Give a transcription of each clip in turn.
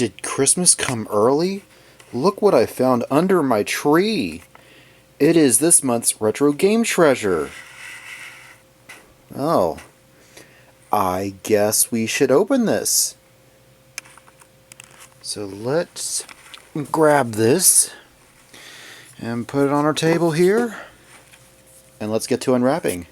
Did Christmas come early? Look what I found under my tree. It is this month's Retro Game Treasure. Oh, I guess we should open this. So let's grab this and put it on our table here. And let's get to unwrapping.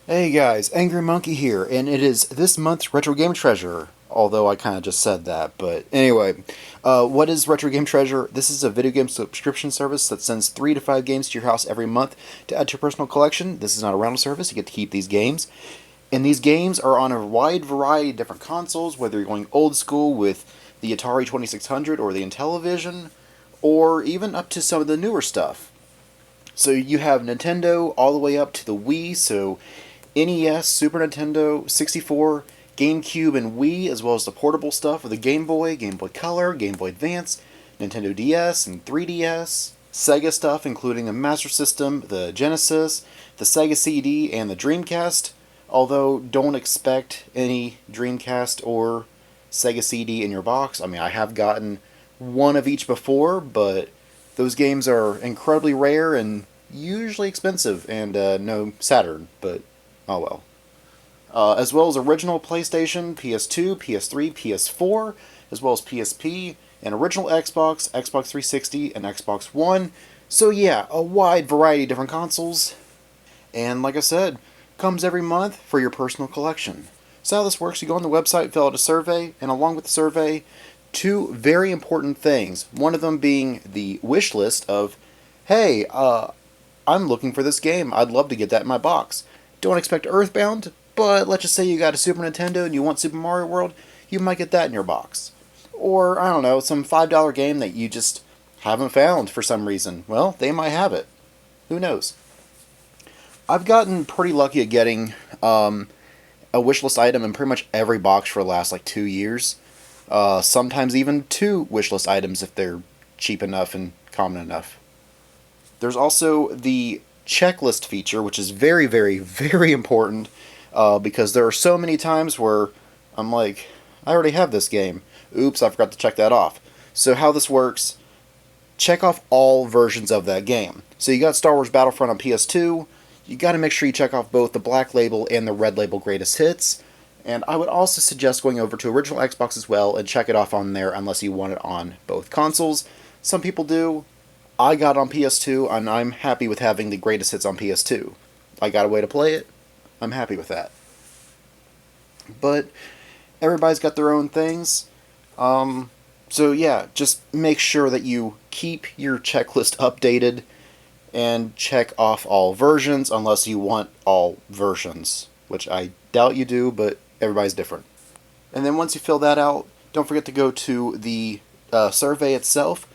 Hey guys, Angry Monkey here, and it is this month's Retro Game Treasure. Although I kind of just said that, but anyway. What is Retro Game Treasure? This is a video game subscription service that sends 3 to 5 games to your house every month to add to your personal collection. This is not a rental service, you get to keep these games. And these games are on a wide variety of different consoles, whether you're going old school with the Atari 2600 or the Intellivision, or even up to some of the newer stuff. So you have Nintendo all the way up to the Wii, so NES, Super Nintendo, 64, GameCube, and Wii, as well as the portable stuff of the Game Boy, Game Boy Color, Game Boy Advance, Nintendo DS, and 3DS, Sega stuff including the Master System, the Genesis, the Sega CD, and the Dreamcast, although don't expect any Dreamcast or Sega CD in your box. I mean, I have gotten one of each before, but those games are incredibly rare and usually expensive, and no Saturn, but oh well. As well as original PlayStation, PS2, PS3, PS4, as well as PSP, and original Xbox, Xbox 360, and Xbox One. So yeah, a wide variety of different consoles. And like I said, comes every month for your personal collection. So how this works, you go on the website, fill out a survey, and along with the survey, 2 very important things. One of them being the wish list of, hey, I'm looking for this game. I'd love to get that in my box. Don't expect Earthbound, but let's just say you got a Super Nintendo and you want Super Mario World, you might get that in your box. Or, I don't know, some $5 game that you just haven't found for some reason. Well, they might have it. Who knows? I've gotten pretty lucky at getting a wishlist item in pretty much every box for the last 2 years. Sometimes even 2 wishlist items if they're cheap enough and common enough. There's also the checklist feature, which is very, very, very important, because there are so many times where I'm like, I already have this game. Oops, I forgot to check that off. So how this works, check off all versions of that game. So you got Star Wars Battlefront on PS2, you got to make sure you check off both the Black Label and the Red Label Greatest Hits, and I would also suggest going over to original Xbox as well and check it off on there unless you want it on both consoles. Some people do. I got it on PS2, and I'm happy with having the greatest hits on PS2. I got a way to play it. I'm happy with that. But everybody's got their own things. So yeah, just make sure that you keep your checklist updated and check off all versions unless you want all versions, which I doubt you do, but everybody's different. And then once you fill that out, don't forget to go to the survey itself,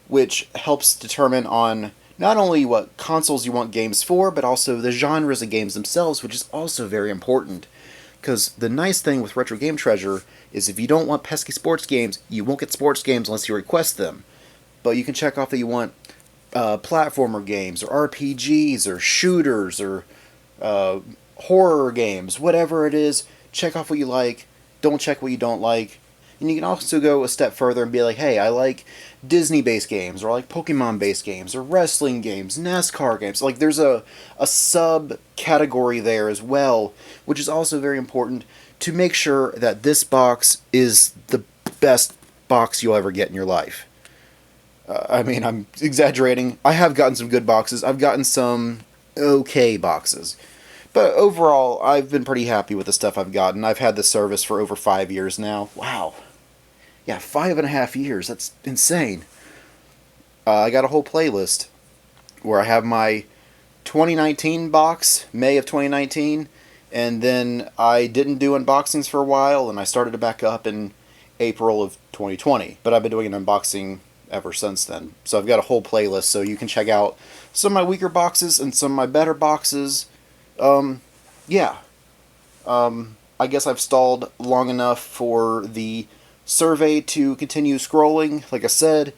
which helps determine on not only what consoles you want games for, but also the genres of games themselves, which is also very important. Because the nice thing with Retro Game Treasure is if you don't want pesky sports games, you won't get sports games unless you request them. But you can check off that you want platformer games, or RPGs, or shooters, or horror games, whatever it is. Check off what you like, don't check what you don't like. And you can also go a step further and be like, hey, I like Disney-based games, or I like Pokemon-based games, or wrestling games, NASCAR games. There's a subcategory there as well, which is also very important to make sure that this box is the best box you'll ever get in your life. I mean, I'm exaggerating. I have gotten some good boxes. I've gotten some okay boxes. But overall, I've been pretty happy with the stuff I've gotten. I've had this service for over 5 years now. Wow. Yeah, 5.5 years. That's insane. I got a whole playlist where I have my 2019 box, May of 2019, and then I didn't do unboxings for a while, and I started to back up in April of 2020. But I've been doing an unboxing ever since then. So I've got a whole playlist, so you can check out some of my weaker boxes and some of my better boxes. Yeah. I guess I've stalled long enough for the survey to continue scrolling. Like I said,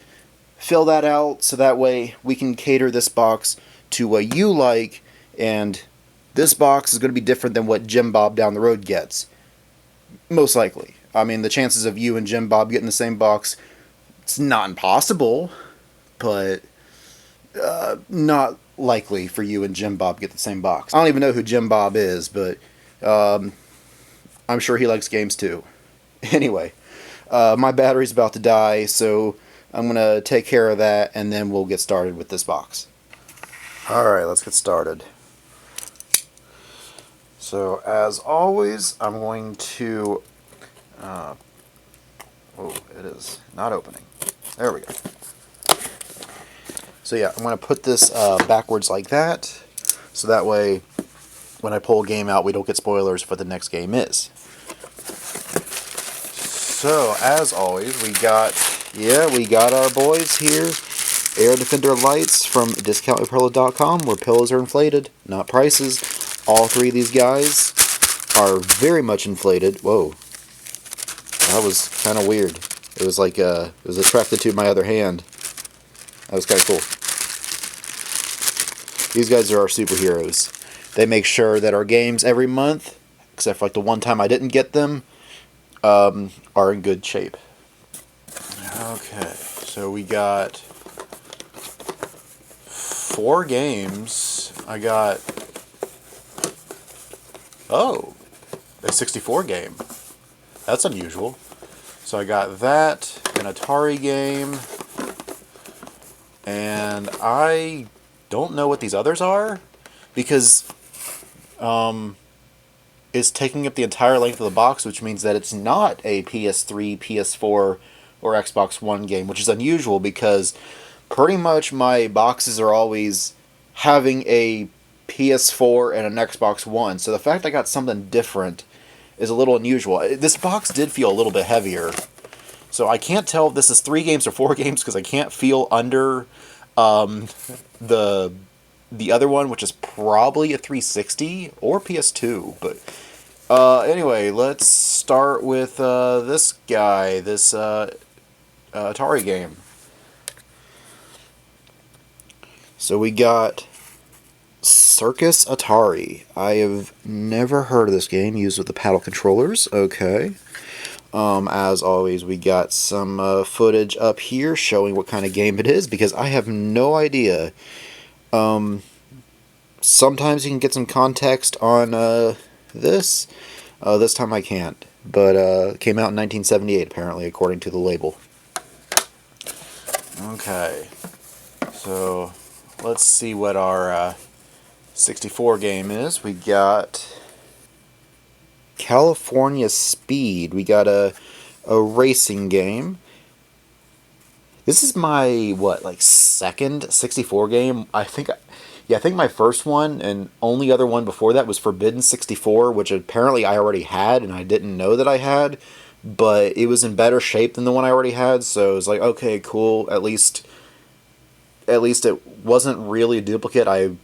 fill that out so that way we can cater this box to what you like, and this box is going to be different than what Jim Bob down the road gets. Most likely. I mean, the chances of you and Jim Bob getting the same box, it's not impossible, but not likely for you and Jim Bob get the same box. I don't even know who Jim Bob is, but I'm sure he likes games too. Anyway, my battery's about to die, so I'm going to take care of that, and then we'll get started with this box. Alright, let's get started. So, as always, I'm going to... oh, it is not opening. There we go. So yeah, I'm going to put this backwards like that, so that way when I pull a game out, we don't get spoilers for what the next game is. So, as always, we got our boys here. Air Defender lights from DiscountMyPillow.com, where pillows are inflated, not prices. All three of these guys are very much inflated. Whoa. That was kind of weird. It was like, it was attracted to my other hand. That was kind of cool. These guys are our superheroes. They make sure that our games every month, except for like the one time I didn't get them, are in good shape. Okay, so we got 4 games. I got, oh, a 64 game. That's unusual. So I got that, an Atari game, and I don't know what these others are, because it's taking up the entire length of the box, which means that it's not a PS3, PS4, or Xbox One game, which is unusual because pretty much my boxes are always having a PS4 and an Xbox One, so the fact I got something different is a little unusual. This box did feel a little bit heavier, so I can't tell if this is 3 games or 4 games because I can't feel under the other one, which is probably a 360 or PS2. But anyway, let's start with this guy, this Atari game. So we got Circus Atari. I have never heard of this game, used with the paddle controllers. Okay. As always, we got some footage up here showing what kind of game it is, because I have no idea. Sometimes you can get some context on this. This time I can't. But it came out in 1978, apparently, according to the label. Okay. So, let's see what our 64 game is. We got California Speed. We got a racing game. This is my, second 64 game? I think my first one and only other one before that was Forbidden 64, which apparently I already had, and I didn't know that I had, but it was in better shape than the one I already had, so it was like, okay, cool, at least it wasn't really a duplicate. I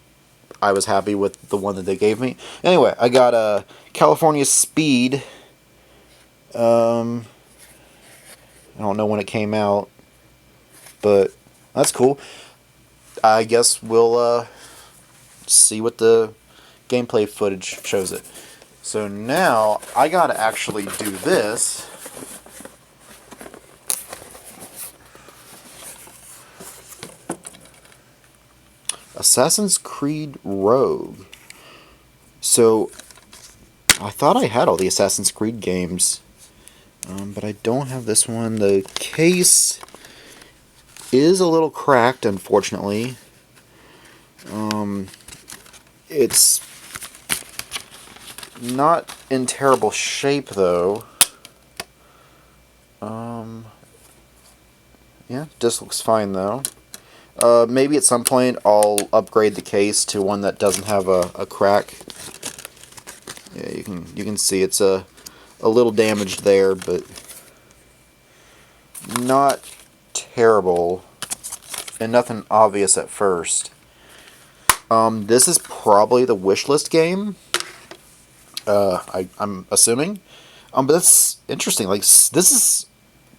was happy with the one that they gave me. Anyway, I got a California Speed. I don't know when it came out, but that's cool. I guess we'll see what the gameplay footage shows it. So now I gotta actually do this. Assassin's Creed Rogue. So, I thought I had all the Assassin's Creed games, but I don't have this one. The case is a little cracked, unfortunately. It's not in terrible shape, though. Yeah, this looks fine, though. Maybe at some point I'll upgrade the case to one that doesn't have a crack. Yeah, you can see it's a little damaged there, but not terrible, and nothing obvious at first. This is probably the wishlist game. I'm assuming. But that's interesting. Like, this is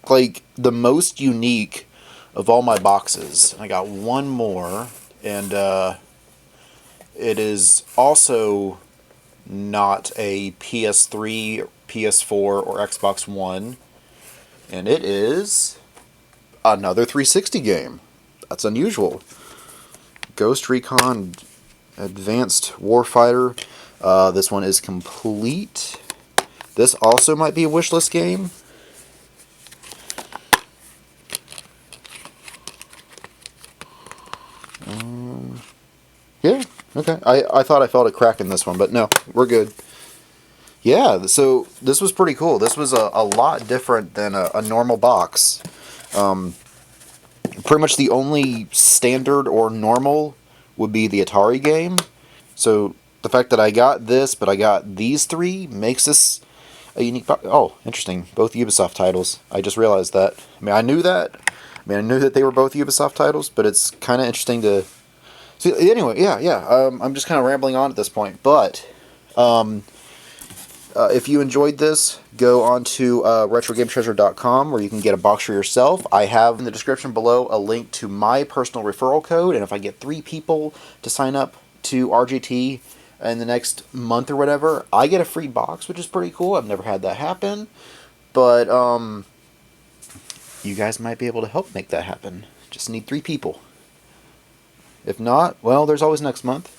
like the most unique of all my boxes. I got one more, and it is also not a PS3, PS4 or Xbox One. And it is another 360 game. That's unusual. Ghost Recon Advanced Warfighter. This one is complete. This also might be a wishlist game. Yeah, okay. I thought I felt a crack in this one, but no, we're good. Yeah, so this was pretty cool. This was a lot different than a normal box. Pretty much the only standard or normal would be the Atari game. So the fact that I got this, but I got these three, makes this a unique box. Oh, interesting. Both Ubisoft titles. I just realized that. I mean, I knew that. I knew that they were both Ubisoft titles, but it's kind of interesting to see. Anyway, yeah. I'm just kind of rambling on at this point, but if you enjoyed this, go on to RetroGameTreasure.com where you can get a box for yourself. I have in the description below a link to my personal referral code, and if I get 3 people to sign up to RGT in the next month or whatever, I get a free box, which is pretty cool. I've never had that happen, but you guys might be able to help make that happen. Just need 3 people. If not, well, there's always next month.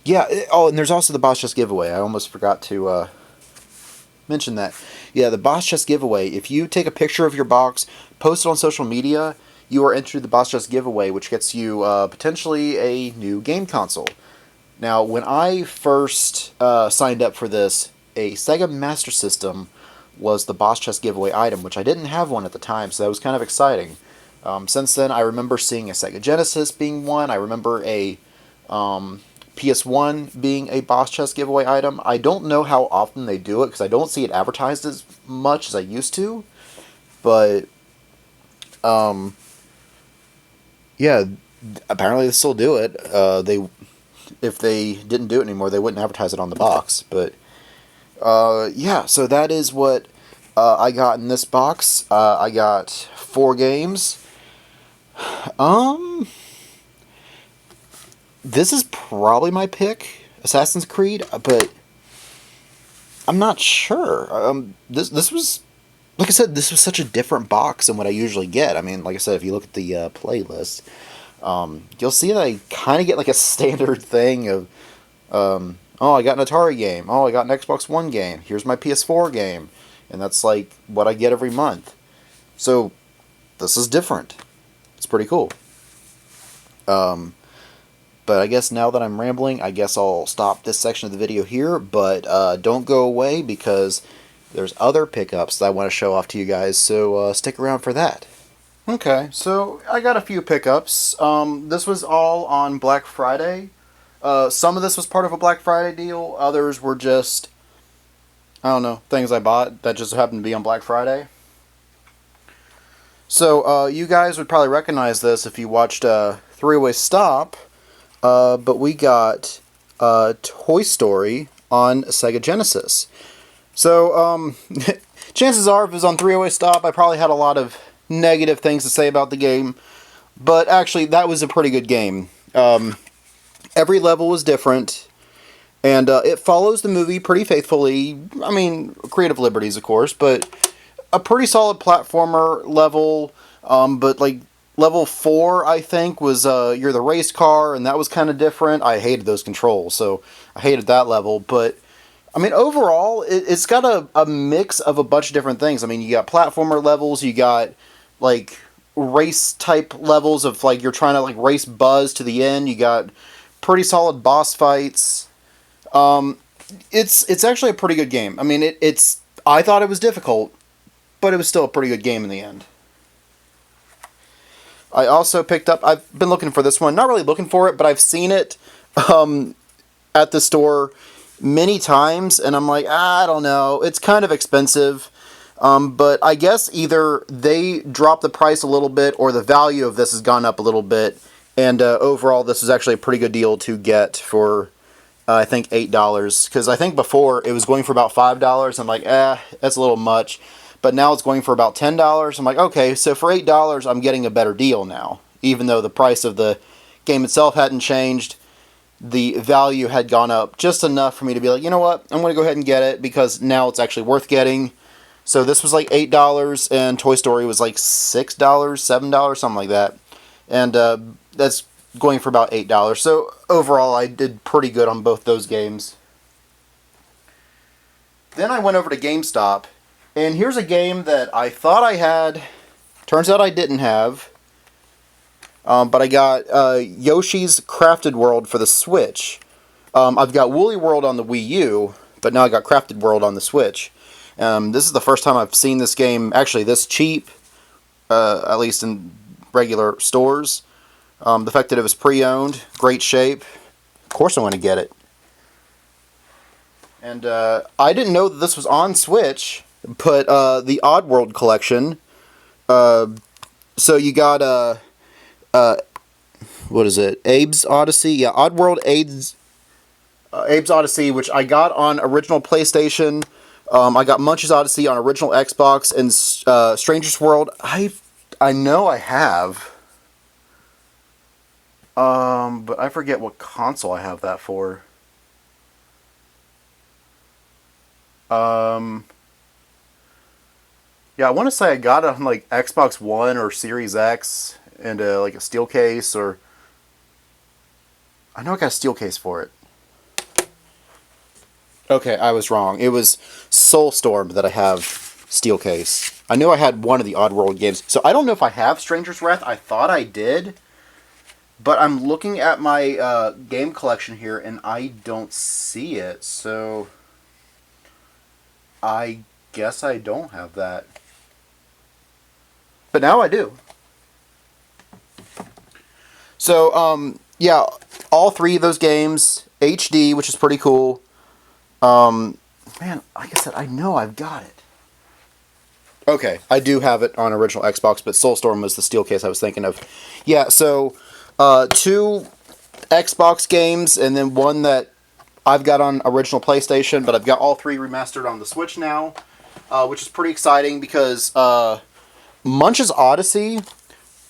Yeah, and there's also the Boss Chest giveaway. I almost forgot to mention that. Yeah, the Boss Chest giveaway. If you take a picture of your box, post it on social media, you are entered the Boss Chest giveaway, which gets you potentially a new game console. Now, when I first signed up for this, a Sega Master System was the Boss Chest giveaway item, which I didn't have one at the time, so that was kind of exciting. Since then, I remember seeing a Sega Genesis being one. I remember a PS1 being a Boss Chest giveaway item. I don't know how often they do it, because I don't see it advertised as much as I used to. But, yeah, apparently they still do it. If they didn't do it anymore, they wouldn't advertise it on the box. But, yeah, so that is what I got in this box. I got 4 games. This is probably my pick, Assassin's Creed, but I'm not sure. This was, like I said, this was such a different box than what I usually get. I mean, like I said, if you look at the playlist, you'll see that I kind of get like a standard thing of, oh, I got an Atari game. Oh, I got an Xbox One game. Here's my PS4 game. And that's like what I get every month. So, this is different. It's pretty cool. But I guess now that I'm rambling, I guess I'll stop this section of the video here. But don't go away, because there's other pickups that I want to show off to you guys. So stick around for that. Okay, so I got a few pickups. This was all on Black Friday. Some of this was part of a Black Friday deal. Others were just, I don't know, things I bought that just happened to be on Black Friday. So you guys would probably recognize this if you watched Three-Way Stop. But we got Toy Story on Sega Genesis. So, chances are, if it was on 3-Way Stop, I probably had a lot of negative things to say about the game. But actually, that was a pretty good game. Every level was different, and it follows the movie pretty faithfully. I mean, creative liberties, of course, but a pretty solid platformer level, but like, Level 4, I think, was you're the race car, and that was kind of different. I hated those controls, so I hated that level. But, I mean, overall, it's got a mix of a bunch of different things. I mean, you got platformer levels, you got, like, race-type levels of, like, you're trying to, like, race Buzz to the end. You got pretty solid boss fights. It's actually a pretty good game. I mean, I thought it was difficult, but it was still a pretty good game in the end. I also picked up, I've been looking for this one, not really looking for it, but I've seen it at the store many times, and I'm like, I don't know, it's kind of expensive, but I guess either they dropped the price a little bit, or the value of this has gone up a little bit, and overall this is actually a pretty good deal to get for, I think, $8, because I think before it was going for about $5, I'm like, that's a little much. But now it's going for about $10. I'm like, okay, so for $8, I'm getting a better deal now. Even though the price of the game itself hadn't changed. the value had gone up just enough for me to be like, you know what, I'm going to go ahead and get it because now it's actually worth getting. So this was like $8 and Toy Story was like $6, $7, something like that. And that's going for about $8. So overall I did pretty good on both those games. Then I went over to GameStop, and here's a game that I thought I had. Turns out I didn't have. But I got Yoshi's Crafted World for the Switch. I've got Woolly World on the Wii U, but now I got Crafted World on the Switch. This is the first time I've seen this game actually this cheap, at least in regular stores. The fact that it was pre-owned, great shape. Of course I want to get it. And I didn't know that this was on Switch, but the Oddworld collection. So you got what is it? Abe's Odyssey? Yeah, Oddworld Abe's Odyssey, which I got on original PlayStation. I got Munch's Odyssey on original Xbox, and Stranger's World. I know I have. But I forget what console I have that for. Yeah, I want to say I got it on like Xbox One or Series X and like a steel case, or I know I got a steel case for it. Okay, I was wrong. It was Soulstorm that I have steel case. I knew I had one of the Oddworld games, so I don't know if I have Stranger's Wrath. I thought I did, but I'm looking at my game collection here and I don't see it, so I guess I don't have that. But now I do. So, yeah, all three of those games, HD, which is pretty cool. Man, like I said, I know I've got it. Okay, I do have it on original Xbox, but Soulstorm was the steel case I was thinking of. Yeah, so, 2 Xbox games, and then one that I've got on original PlayStation, but I've got all 3 remastered on the Switch now, which is pretty exciting because Munch's Odyssey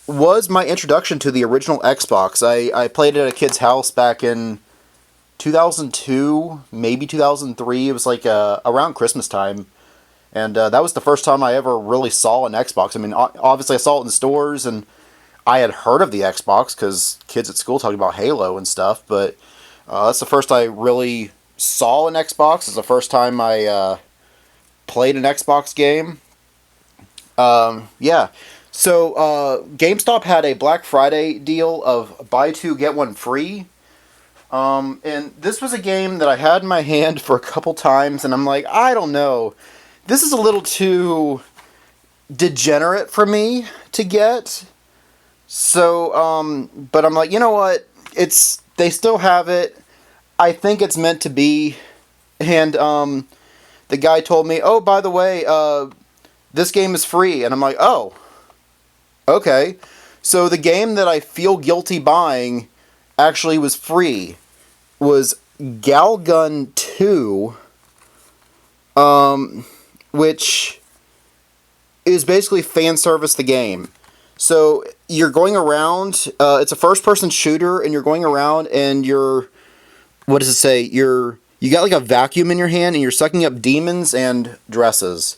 was my introduction to the original Xbox. I played it at a kid's house back in 2002, maybe 2003. It was like around Christmas time. And that was the first time I ever really saw an Xbox. I mean, obviously I saw it in the stores, and I had heard of the Xbox because kids at school talking about Halo and stuff, but that's the first I really saw an Xbox. It's the first time I played an Xbox game. Yeah. So, GameStop had a Black Friday deal of buy 2, get 1 free. And this was a game that I had in my hand for a couple times, and I'm like, I don't know. This is a little too degenerate for me to get. So, but I'm like, you know what? They still have it. I think it's meant to be. And, the guy told me, oh, by the way, this game is free. And I'm like, oh, okay. So the game that I feel guilty buying actually was free. Was Galgun 2, which is basically fan service the game. So you're going around, it's a first-person shooter, and you're going around and what does it say? You got like a vacuum in your hand, and you're sucking up demons and dresses,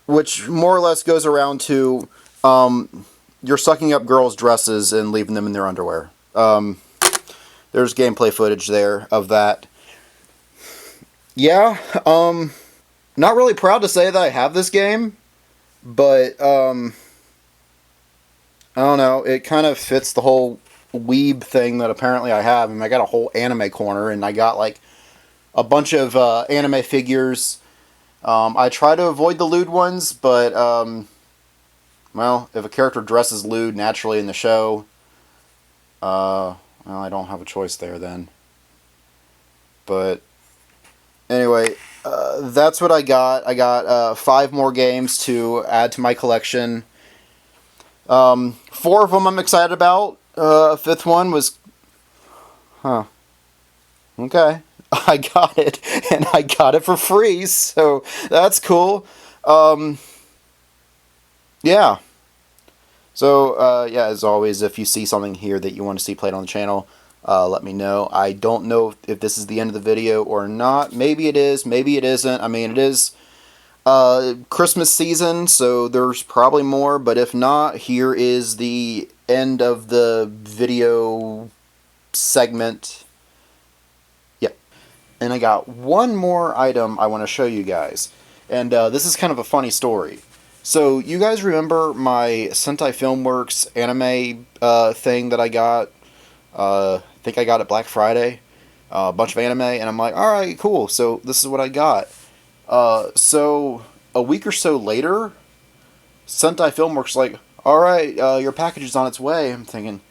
which more or less goes around to you're sucking up girls' dresses and leaving them in their underwear. There's gameplay footage there of that. Yeah, not really proud to say that I have this game, but I don't know, it kind of fits the whole weeb thing that apparently I have. I mean, I got a whole anime corner, and I got like a bunch of anime figures. I try to avoid the lewd ones, but well, if a character dresses lewd naturally in the show, well, I don't have a choice there then. But anyway, that's what I got. I got 5 more games to add to my collection. 4 of them I'm excited about. 5th one was... Huh. Okay. I got it. And I got it for free, so that's cool. Yeah. So, yeah, as always, if you see something here that you want to see played on the channel, let me know. I don't know if this is the end of the video or not. Maybe it is, maybe it isn't. I mean, it is Christmas season, so there's probably more, but if not, here is the end of the video segment. Yep. And I got one more item I want to show you guys. And this is kind of a funny story. So, you guys remember my Sentai Filmworks anime thing that I got? I think I got it Black Friday. A bunch of anime, and I'm like, alright, cool, so this is what I got. So, a week or so later, Sentai Filmworks like, alright, your package is on its way. I'm thinking,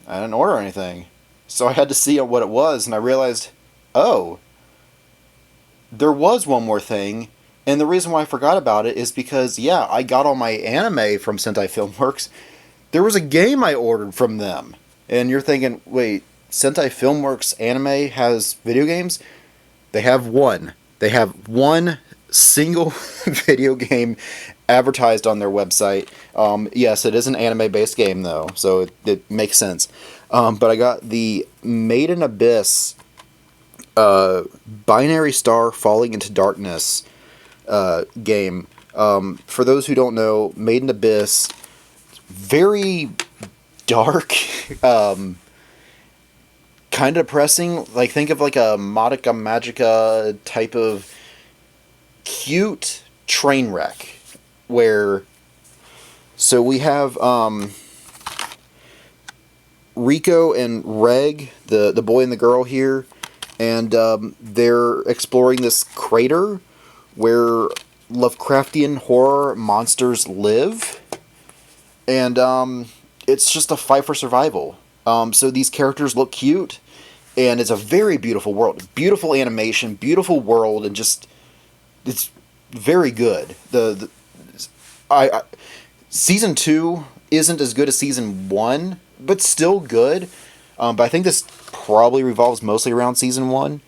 I didn't order anything. So I had to see what it was, and I realized, oh, there was one more thing, and the reason why I forgot about it is because, yeah, I got all my anime from Sentai Filmworks. There was a game I ordered from them. And you're thinking, wait, Sentai Filmworks anime has video games? They have one. They have one single video game advertised on their website. Yes, it is an anime-based game, though, so it makes sense. But I got the Made in Abyss Binary Star Falling into Darkness game. For those who don't know, Made in Abyss, very dark, kind of depressing. Like, think of like a Madoka Magica type of cute train wreck, where, so we have Rico and Reg, the boy and the girl here, and they're exploring this crater where Lovecraftian horror monsters live, and it's just a fight for survival. So these characters look cute, and it's a very beautiful world, beautiful animation, beautiful world, and just, it's very good. Season 2 isn't as good as Season 1, but still good. But I think this probably revolves mostly around Season 1.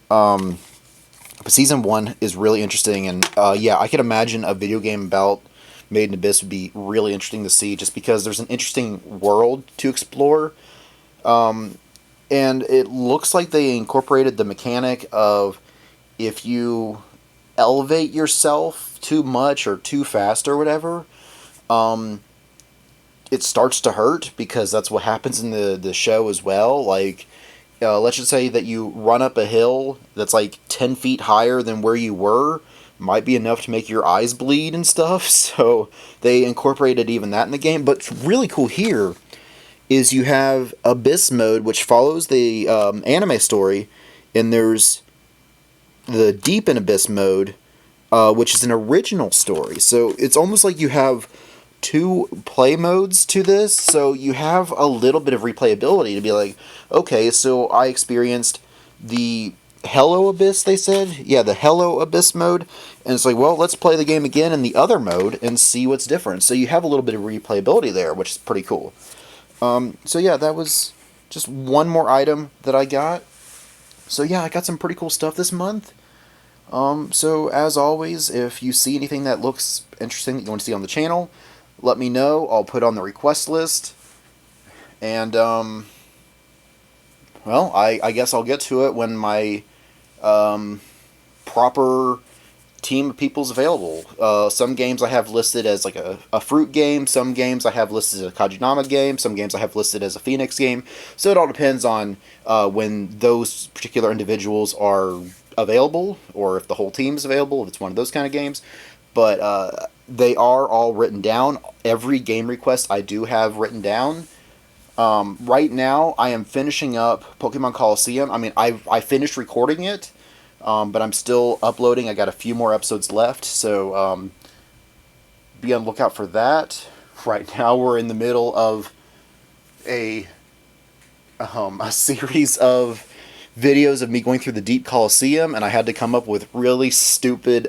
But Season 1 is really interesting, and yeah, I could imagine a video game about Made in Abyss would be really interesting to see, just because there's an interesting world to explore. And it looks like they incorporated the mechanic of, if you elevate yourself too much or too fast or whatever, it starts to hurt, because that's what happens in the show as well. Like, let's just say that you run up a hill that's like 10 feet higher than where you were, might be enough to make your eyes bleed and stuff, so they incorporated even that in the game. But what's really cool here is you have Abyss mode, which follows the anime story, and there's the Deep in Abyss mode, which is an original story. So it's almost like you have two play modes to this, so you have a little bit of replayability to be like, okay, so I experienced the Hello Abyss, they said? Yeah, the Hello Abyss mode, and it's like, well, let's play the game again in the other mode and see what's different. So you have a little bit of replayability there, which is pretty cool. So yeah, that was just one more item that I got. So yeah, I got some pretty cool stuff this month. So as always, if you see anything that looks interesting that you want to see on the channel, let me know. I'll put on the request list. And, well, I guess I'll get to it when my proper team of people's available. Some games I have listed as like a fruit game, some games I have listed as a Kajinama game, some games I have listed as a Phoenix game, so it all depends on when those particular individuals are available, or if the whole team's available, if it's one of those kind of games. But they are all written down. Every game request I do have written down. Right now, I am finishing up Pokemon Coliseum. I mean, I finished recording it, but I'm still uploading. I got a few more episodes left, so be on the lookout for that. Right now, we're in the middle of a series of videos of me going through the Deep Coliseum, and I had to come up with really stupid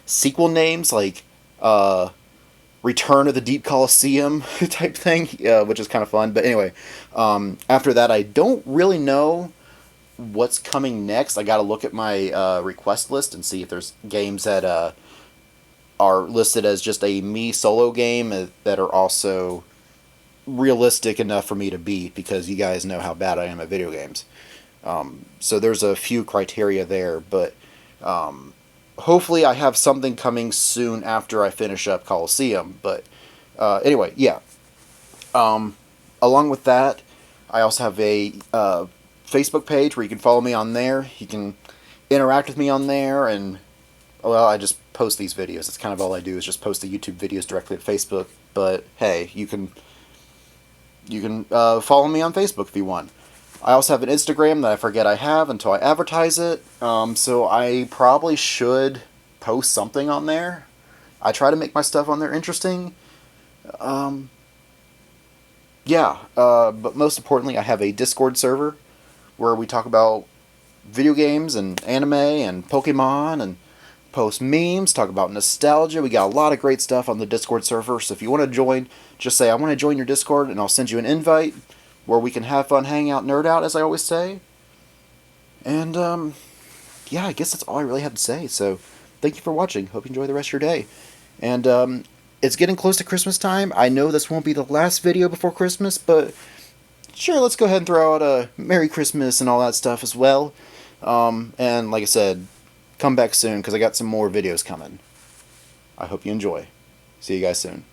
sequel names, like Return of the Deep Coliseum type thing, which is kind of fun. But anyway, after that, I don't really know what's coming next. I got to look at my request list and see if there's games that are listed as just a me solo game that are also realistic enough for me to beat, because you guys know how bad I am at video games. So there's a few criteria there, but hopefully I have something coming soon after I finish up Coliseum. But anyway, yeah. Along with that, I also have a Facebook page where you can follow me on there. You can interact with me on there, and well, I just post these videos. That's kind of all I do, is just post the YouTube videos directly at Facebook. But hey, you can follow me on Facebook if you want. I also have an Instagram that I forget I have until I advertise it. So I probably should post something on there. I try to make my stuff on there interesting. Yeah, but most importantly, I have a Discord server where we talk about video games and anime and Pokemon, and post memes, talk about nostalgia. We got a lot of great stuff on the Discord server, so if you want to join, just say, I want to join your Discord, and I'll send you an invite where we can have fun, hang out, nerd out, as I always say. And, yeah, I guess that's all I really have to say. So, thank you for watching. Hope you enjoy the rest of your day. And, it's getting close to Christmas time. I know this won't be the last video before Christmas, but sure, let's go ahead and throw out a Merry Christmas and all that stuff as well. And like I said, come back soon, because I got some more videos coming. I hope you enjoy. See you guys soon.